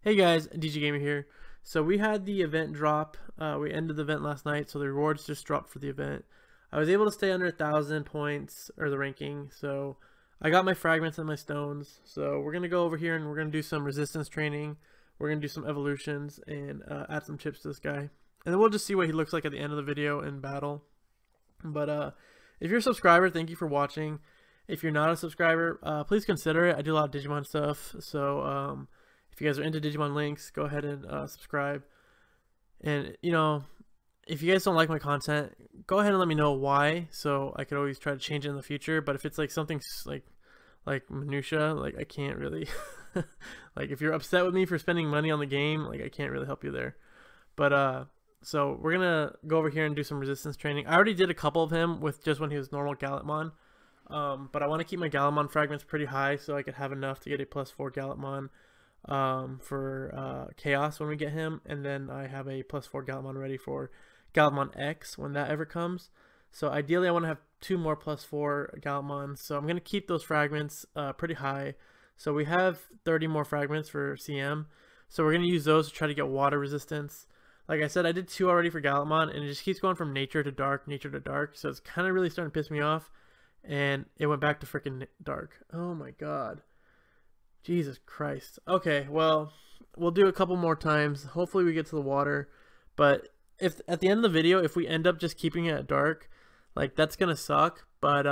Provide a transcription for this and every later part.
Hey guys, DJ Gamer here. So we had the event drop. We ended the event last night, so the rewards just dropped for the event. I was able to stay under 1,000 points, or the ranking, so I got my fragments and my stones. So we're going to go over here and we're going to do some resistance training. We're going to do some evolutions and add some chips to this guy. And then we'll just see what he looks like at the end of the video in battle. But if you're a subscriber, thank you for watching. If you're not a subscriber, please consider it. I do a lot of Digimon stuff, so if you guys are into Digimon links, go ahead and subscribe. And, you know, if you guys don't like my content, go ahead and let me know why, so I could always try to change it in the future. But if it's like something like minutia, like I can't really like if you're upset with me for spending money on the game, like I can't really help you there. But so we're gonna go over here and do some resistance training. I already did a couple of him with just when he was normal Gallantmon. But I want to keep my Gallantmon fragments pretty high so I could have enough to get a +4 Gallantmon for Chaos when we get him, and then I have a +4 Gallantmon ready for Gallantmon X when that ever comes. So ideally I want to have 2 more +4 Gallantmon, so I'm going to keep those fragments pretty high. So we have 30 more fragments for CM, so we're going to use those to try to get water resistance. Like I said, I did 2 already for Gallantmon, and it just keeps going from nature to dark, so it's kind of really starting to piss me off, and it went back to freaking dark. Oh my god. Jesus Christ. Okay, well, we'll do a couple more times. Hopefully we get to the water. But if at the end of the video, if we end up just keeping it at dark, like that's gonna suck. But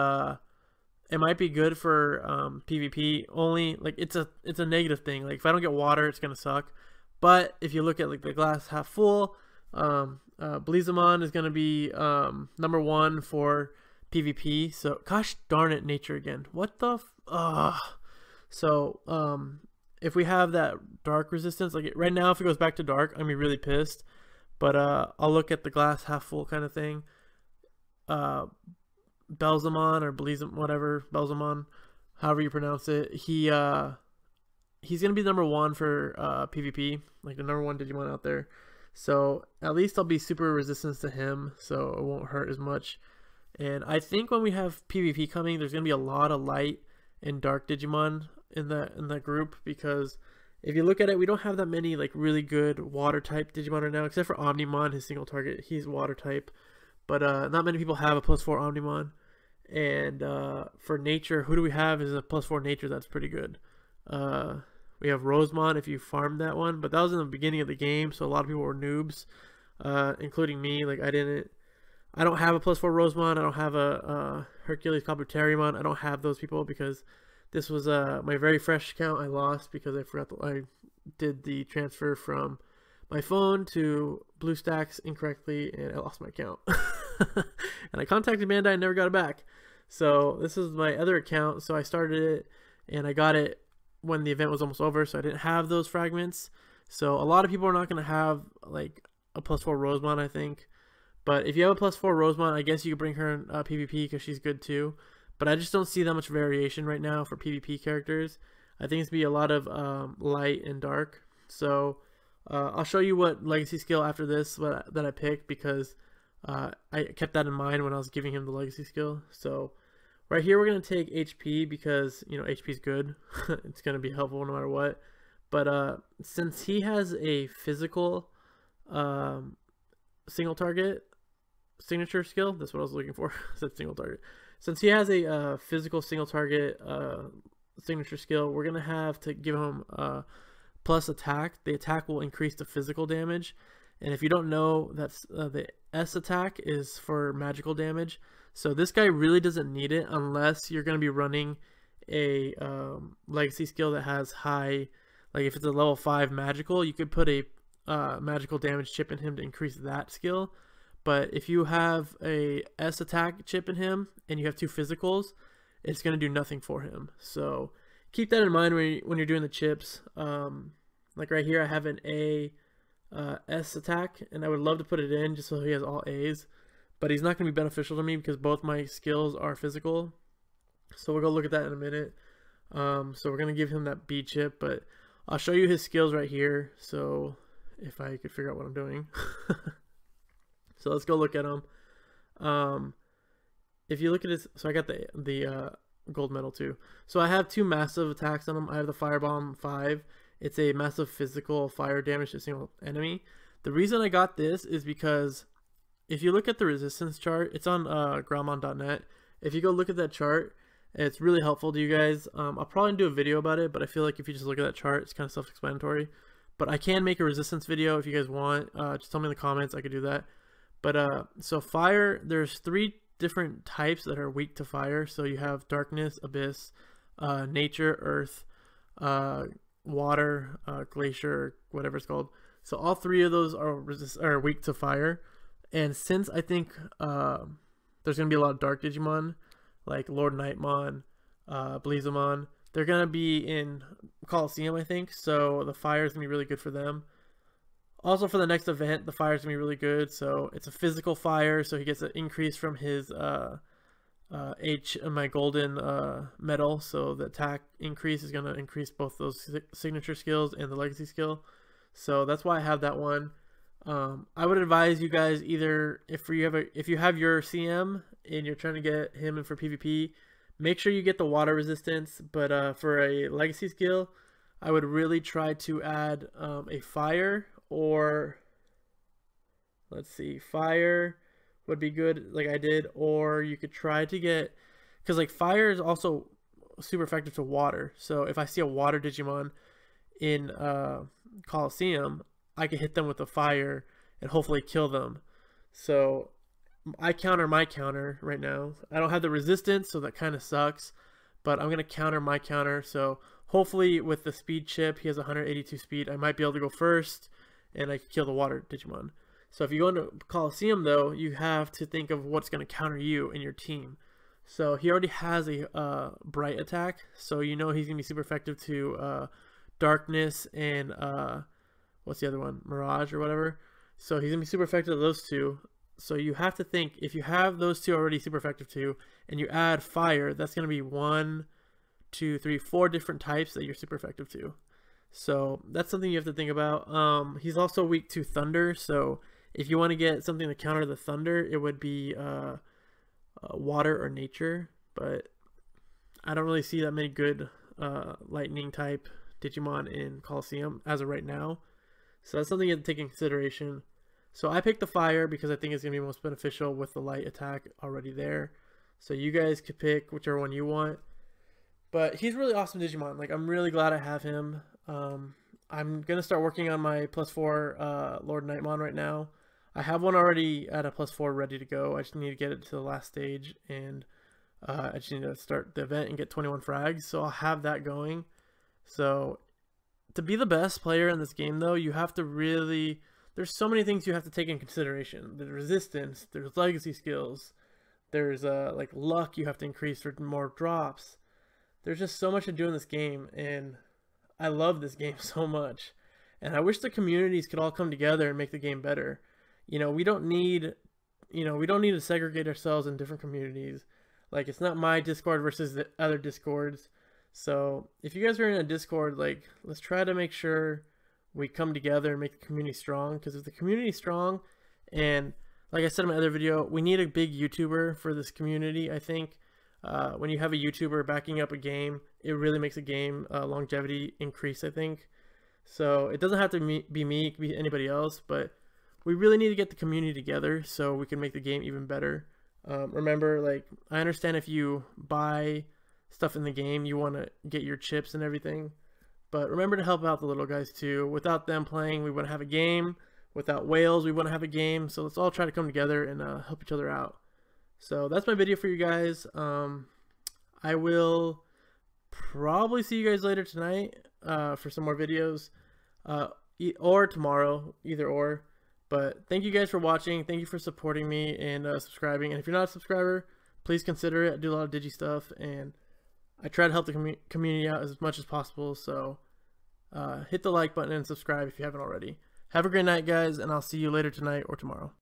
it might be good for PvP. Only like it's a negative thing. Like if I don't get water, it's gonna suck. But if you look at like the glass half full, Blizamon is gonna be #1 for PvP. So gosh darn it, nature again. What the So, if we have that dark resistance, like right now, if it goes back to dark, I'm gonna be really pissed. But I'll look at the glass half full kind of thing. Belzamon or Belizam, whatever, Belzamon, however you pronounce it. He's gonna be #1 for PvP, like the #1 Digimon out there. So at least I'll be super resistant to him, so it won't hurt as much. And I think when we have PvP coming, there's gonna be a lot of light and dark Digimon in that group, because if you look at it, we don't have that many like really good water type Digimon right now, except for Omnimon, his single target, he's water type. But not many people have a +4 Omnimon. And for nature, who do we have is a +4 nature that's pretty good. We have Rosemon if you farmed that one, but that was in the beginning of the game, so a lot of people were noobs, including me. Like I don't have a +4 Rosemon. I don't have a Hercules Kabuterimon. I don't have those people because this was my very fresh account. I lost because I forgot I did the transfer from my phone to BlueStacks incorrectly, and I lost my account. And I contacted Bandai and never got it back. So this is my other account. So I started it and I got it when the event was almost over, so I didn't have those fragments. So a lot of people are not going to have like a +4 Rosemon, I think. But if you have a +4 Rosemon, I guess you could bring her in PvP because she's good too. But I just don't see that much variation right now for PvP characters. I think it's going to be a lot of light and dark. So I'll show you what legacy skill after this that I picked, because I kept that in mind when I was giving him the legacy skill. So right here we're going to take HP because, you know, HP is good. It's going to be helpful no matter what. But since he has a physical single target signature skill, that's what I was looking for. I said single target. Since he has a physical single target signature skill, we're gonna have to give him plus attack. The attack will increase the physical damage, and if you don't know, that's the S attack is for magical damage. So this guy really doesn't need it unless you're gonna be running a legacy skill that has high, like if it's a level 5 magical, you could put a magical damage chip in him to increase that skill. But if you have a S attack chip in him and you have 2 physicals, it's going to do nothing for him. So keep that in mind when you're doing the chips. Like right here I have an A S attack, and I would love to put it in just so he has all A's, but he's not going to be beneficial to me because both my skills are physical. So we'll go look at that in a minute. So we're going to give him that B chip, but I'll show you his skills right here. So if I could figure out what I'm doing. So let's go look at him. If you look at his, so I got the gold medal too. So I have 2 massive attacks on him. I have the Firebomb 5 It's a massive physical fire damage to a single enemy. The reason I got this is because if you look at the resistance chart, it's on Gallantmon.net. If you go look at that chart, it's really helpful to you guys. I'll probably do a video about it, but I feel like if you just look at that chart, it's kind of self-explanatory. But I can make a resistance video if you guys want. Just tell me in the comments, I could do that. But so fire, there's 3 different types that are weak to fire. So you have darkness, abyss, nature, earth, water, glacier, whatever it's called. So all 3 of those are weak to fire. And since I think there's going to be a lot of dark Digimon, like Lord Nightmon, Bleezamon, they're going to be in Coliseum, I think. So the fire is going to be really good for them. Also for the next event, the fire is going to be really good. So it's a physical fire, so he gets an increase from his my golden medal. So the attack increase is going to increase both those signature skills and the legacy skill. So that's why I have that one. I would advise you guys, either if you have your CM and you're trying to get him in for PvP, make sure you get the water resistance. But for a legacy skill, I would really try to add a fire, or let's see, fire would be good like I did, or you could try to get, because like fire is also super effective to water. So if I see a water Digimon in Coliseum, I can hit them with a fire and hopefully kill them. So I counter my counter right now. I don't have the resistance, so that kind of sucks, but I'm going to counter my counter. So hopefully with the speed chip, he has 182 speed, I might be able to go first and I can kill the water Digimon. So if you go into Coliseum though, you have to think of what's going to counter you and your team. So he already has a bright attack, so you know he's going to be super effective to darkness and what's the other one, mirage or whatever. So he's gonna be super effective to those 2. So you have to think, if you have those 2 already super effective to, and you add fire, that's gonna be 1, 2, 3, 4 different types that you're super effective to. So that's something you have to think about. He's also weak to thunder, so if you want to get something to counter the thunder, it would be water or nature. But I don't really see that many good lightning type Digimon in Coliseum as of right now. So that's something you have to take in consideration. So I picked the fire because I think it's going to be most beneficial with the light attack already there. So you guys could pick whichever one you want. But he's really awesome Digimon. Like, I'm really glad I have him. I'm going to start working on my +4 Lord Nightmon right now. I have one already at a +4 ready to go. I just need to get it to the last stage. And I just need to start the event and get 21 frags. So I'll have that going. So to be the best player in this game though, you have to really, there's so many things you have to take in consideration. There's resistance, there's legacy skills, there's like luck you have to increase for more drops. There's just so much to do in this game, and I love this game so much. And I wish the communities could all come together and make the game better. You know, we don't need to segregate ourselves in different communities. Like, it's not my Discord versus the other Discords. So if you guys are in a Discord, like, let's try to make sure we come together and make the community strong. Because if the community is strong, and like I said in my other video, we need a big YouTuber for this community. I think when you have a YouTuber backing up a game, it really makes a game longevity increase, I think. So it doesn't have to be me, it could be anybody else, but we really need to get the community together so we can make the game even better. Remember, like, I understand if you buy stuff in the game, you want to get your chips and everything, but remember to help out the little guys too. Without them playing, we wouldn't have a game. Without whales, we wouldn't have a game. So let's all try to come together and help each other out. So that's my video for you guys. I will probably see you guys later tonight for some more videos, or tomorrow, either or. But thank you guys for watching. Thank you for supporting me and subscribing. And if you're not a subscriber, please consider it. I do a lot of Digi stuff, and I try to help the community out as much as possible. So hit the like button and subscribe if you haven't already. Have a great night, guys, and I'll see you later tonight or tomorrow.